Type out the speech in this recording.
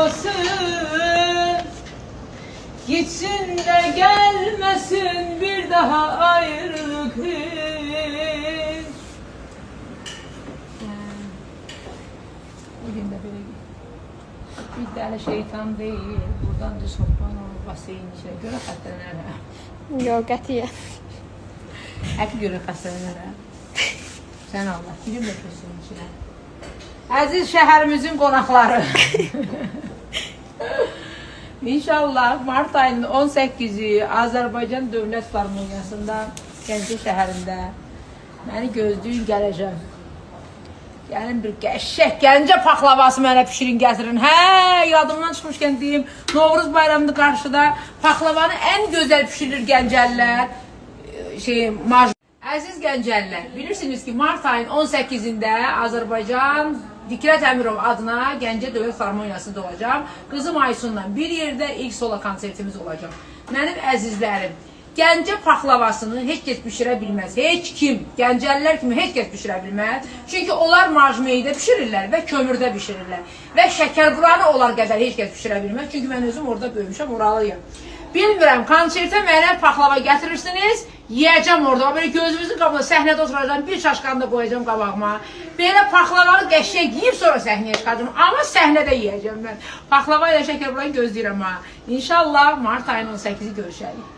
olsun. Gitsin de gelmesin bir daha ayrılık hiç. Bugün de böyle bir deli şeytan değil. Buradan düz hoppan olur baseyin içine. Görə xəstələnərəm. Yox, qətiyyən. Həqiqi görə xəstələnərəm. Sən Allah, bilim də kösün içine. Əziz şəhərimizin qonaqları. İnşallah Mart ayının 18-i Azərbaycan Dövlət Filarmoniyasında Gəncə şəhərində məni gözləyin gələcəm. Gəlin bir qəşəng Gəncə paxlavası mənə pişirin gətirin. Hə, yadımdan çıxmışkən deyim, Novruz bayramında qarşıda paxlavanı ən gözəl pişirir Gəncəlilər. Əziz Gəncəlilər, bilirsiniz ki, Mart ayının 18-də Azərbaycan Fikrət Əmirov adına Gəncə Dövlət Filarmoniyasında olacağım. Qızım Aysunla bir yerdə ilk sola konsertimiz olacaq. Mənim əzizlərim, Gəncə paxlavasını heç kəs bişirə bilməz. Heç kim, Gəncəlilər kimi heç kəs bişirə bilməz. Çünki onlar marjmeydə bişirirlər və kömürdə bişirirlər. Və şəkərburanı onlar qədər heç kəs bişirə bilməz. Çünki mən özüm orada böyümüşəm, oralıyım. Bilmirəm, konsertə mənə paxlava gətirirsiniz, yiyəcəm orada. Böyle gözümüzün qabında səhnədə oturacağım, bir çaşqanı da qoyacağım qabağıma. Belə paxlavanı qəşəng yiyib sonra səhnəyə çıxacağım. Amma səhnədə yiyəcəm mən. Paxlava ilə şəkərburanı gözləyirəm ha. İnşallah Mart ayının 18-i görüşərik.